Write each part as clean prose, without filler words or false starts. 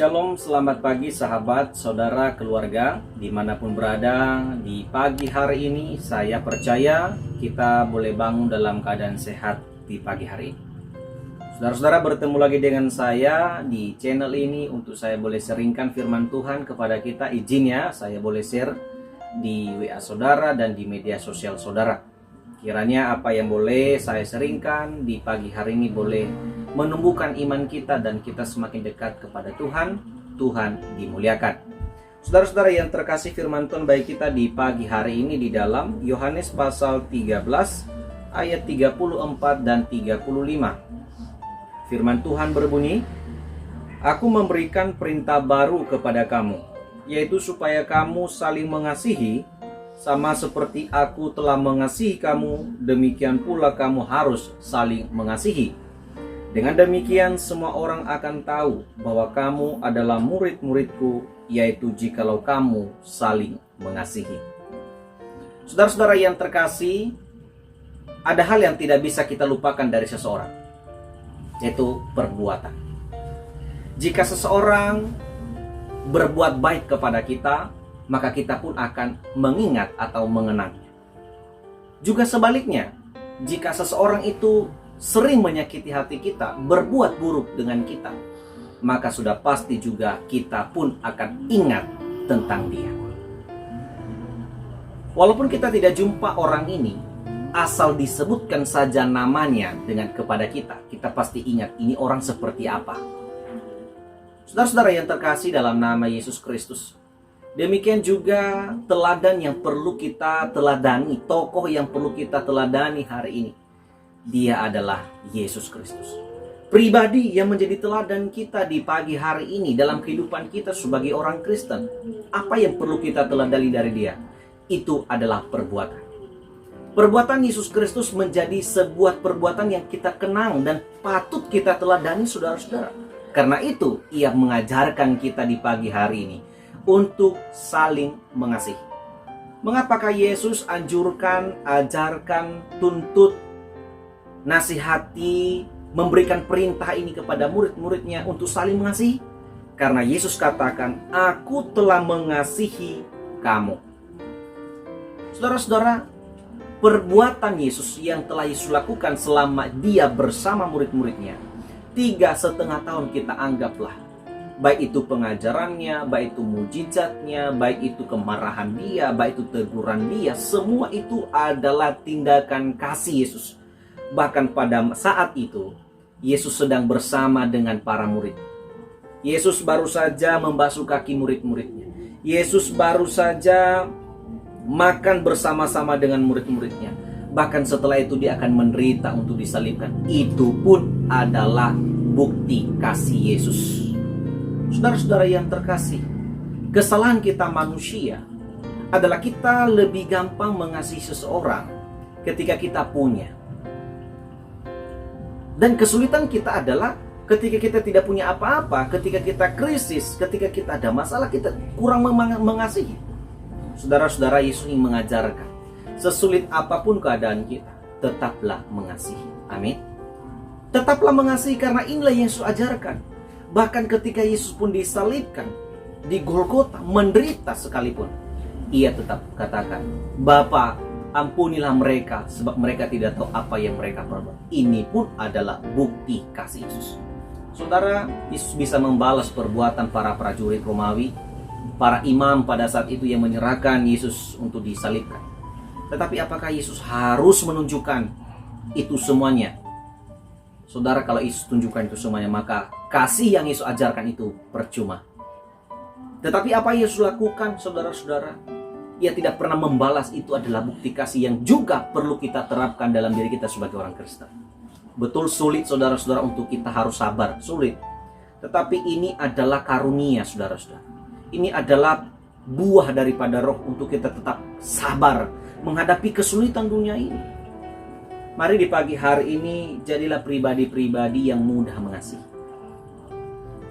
Shalom, selamat pagi sahabat, saudara, keluarga, dimanapun berada. Di pagi hari ini saya percaya kita boleh bangun dalam keadaan sehat di pagi hari ini. Saudara-saudara, bertemu lagi dengan saya di channel ini untuk saya boleh sharingkan firman Tuhan kepada kita. Izinnya saya boleh share di WA saudara dan di media sosial saudara. Kiranya apa yang boleh saya sharingkan di pagi hari ini boleh menumbuhkan iman kita dan kita semakin dekat kepada Tuhan. Tuhan dimuliakan. Saudara-saudara yang terkasih, firman Tuhan bagi kita di pagi hari ini di dalam Yohanes pasal 13 ayat 34 dan 35. Firman Tuhan berbunyi, "Aku memberikan perintah baru kepada kamu, yaitu supaya kamu saling mengasihi, sama seperti aku telah mengasihi kamu, demikian pula kamu harus saling mengasihi. Dengan demikian semua orang akan tahu bahwa kamu adalah murid-muridku, yaitu jikalau kamu saling mengasihi." Saudara-saudara yang terkasih, ada hal yang tidak bisa kita lupakan dari seseorang, yaitu perbuatan. Jika seseorang berbuat baik kepada kita, maka kita pun akan mengingat atau mengenangnya. Juga sebaliknya, jika seseorang itu sering menyakiti hati kita, berbuat buruk dengan kita, maka sudah pasti juga kita pun akan ingat tentang dia. Walaupun kita tidak jumpa orang ini, asal disebutkan saja namanya kepada kita, kita pasti ingat ini orang seperti apa. Saudara-saudara yang terkasih dalam nama Yesus Kristus, demikian juga teladan yang perlu kita teladani, tokoh yang perlu kita teladani hari ini. Dia adalah Yesus Kristus. Pribadi yang menjadi teladan kita di pagi hari ini dalam kehidupan kita sebagai orang Kristen. Apa yang perlu kita teladani dari dia? Itu adalah perbuatan. Perbuatan Yesus Kristus menjadi sebuah perbuatan yang kita kenang dan patut kita teladani, saudara-saudara. Karena itu, ia mengajarkan kita di pagi hari ini untuk saling mengasihi. Mengapakah Yesus anjurkan, ajarkan, tuntut, nasihati, memberikan perintah ini kepada murid-muridnya untuk saling mengasihi? Karena Yesus katakan, "Aku telah mengasihi kamu." Saudara-saudara, perbuatan Yesus yang telah Yesus lakukan selama dia bersama murid-muridnya, 3,5 tahun kita anggaplah, baik itu pengajarannya, baik itu mujizatnya, baik itu kemarahan dia, baik itu teguran dia, semua itu adalah tindakan kasih Yesus. Bahkan pada saat itu, Yesus sedang bersama dengan para murid. Yesus baru saja membasuh kaki murid-muridnya. Yesus baru saja makan bersama-sama dengan murid-muridnya. Bahkan setelah itu dia akan menderita untuk disalibkan. Itu pun adalah bukti kasih Yesus. Saudara-saudara yang terkasih, kesalahan kita manusia adalah kita lebih gampang mengasihi seseorang ketika kita punya. Dan kesulitan kita adalah ketika kita tidak punya apa-apa, ketika kita krisis, ketika kita ada masalah, kita kurang mengasihi. Saudara-saudara, Yesus ingin mengajarkan, sesulit apapun keadaan kita, tetaplah mengasihi. Amin. Tetaplah mengasihi, karena inilah yang Yesus ajarkan. Bahkan ketika Yesus pun disalibkan di Golgota, menderita sekalipun, ia tetap katakan, "Bapa, ampunilah mereka, sebab mereka tidak tahu apa yang mereka perbuat." Ini pun adalah bukti kasih Yesus. Saudara, Yesus bisa membalas perbuatan para prajurit Romawi, para imam pada saat itu yang menyerahkan Yesus untuk disalibkan. Tetapi apakah Yesus harus menunjukkan itu semuanya? Saudara, kalau Yesus tunjukkan itu semuanya, maka kasih yang Yesus ajarkan itu percuma. Tetapi apa yang Yesus lakukan, saudara-saudara? Ia tidak pernah membalas. Itu adalah bukti kasih yang juga perlu kita terapkan dalam diri kita sebagai orang Kristen. Betul sulit, saudara-saudara, untuk kita harus sabar. Sulit. Tetapi ini adalah karunia, saudara-saudara. Ini adalah buah daripada Roh untuk kita tetap sabar menghadapi kesulitan dunia ini. Mari di pagi hari ini jadilah pribadi-pribadi yang mudah mengasihi.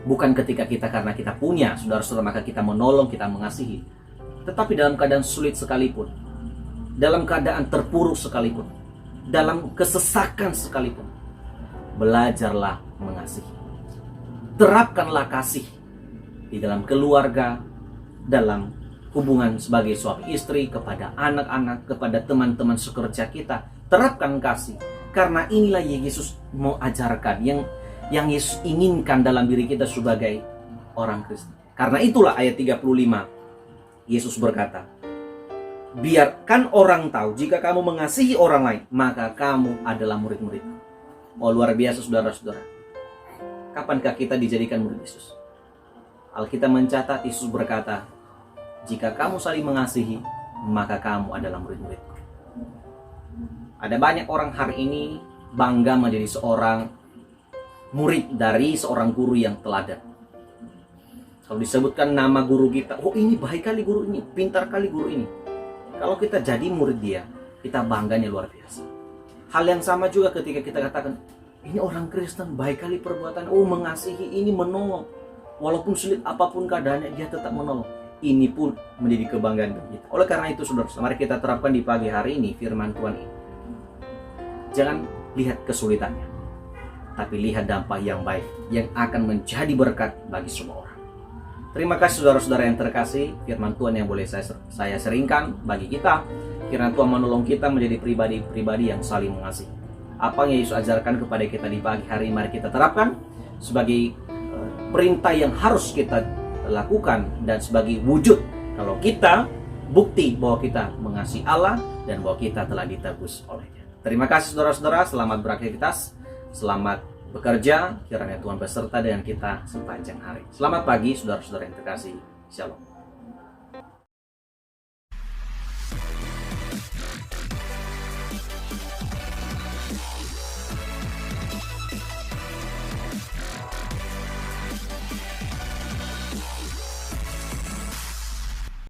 Bukan ketika kita karena kita punya, saudara-saudara, maka kita menolong, kita mengasihi. Tetapi dalam keadaan sulit sekalipun, dalam keadaan terpuruk sekalipun, dalam kesesakan sekalipun, belajarlah mengasihi. Terapkanlah kasih di dalam keluarga, dalam hubungan sebagai suami istri, kepada anak-anak, kepada teman-teman sekerja kita. Terapkan kasih, karena inilah yang Yesus mau ajarkan, yang Yesus inginkan dalam diri kita sebagai orang Kristen. Karena itulah ayat 35 Yesus berkata, biarkan orang tahu jika kamu mengasihi orang lain, maka kamu adalah murid-muridku. Oh, luar biasa saudara-saudara. Kapankah kita dijadikan murid Yesus? Alkitab mencatat Yesus berkata, jika kamu saling mengasihi, maka kamu adalah murid-muridku. Ada banyak orang hari ini bangga menjadi seorang murid dari seorang guru yang teladan. Kalau disebutkan nama guru kita, oh ini baik kali guru ini, pintar kali guru ini. Kalau kita jadi murid dia, kita bangganya luar biasa. Hal yang sama juga ketika kita katakan, ini orang Kristen, baik kali perbuatan, oh mengasihi, ini menolong. Walaupun sulit apapun keadaannya, dia tetap menolong. Ini pun menjadi kebanggaan kita. Oleh karena itu saudara, mari kita terapkan di pagi hari ini firman Tuhan ini. Jangan lihat kesulitannya, tapi lihat dampak yang baik yang akan menjadi berkat bagi semua orang. Terima kasih saudara-saudara yang terkasih. Firman Tuhan yang boleh saya seringkan bagi kita, kiranya Tuhan menolong kita menjadi pribadi-pribadi yang saling mengasihi. Apa yang Yesus ajarkan kepada kita di pagi hari, mari kita terapkan sebagai perintah yang harus kita lakukan, dan sebagai wujud kalau kita bukti bahwa kita mengasihi Allah dan bahwa kita telah ditebus oleh-Nya. Terima kasih saudara-saudara, selamat beraktivitas, selamat bekerja, kiranya Tuhan beserta dengan kita sepanjang hari. Selamat pagi saudara-saudara yang terkasih. Shalom.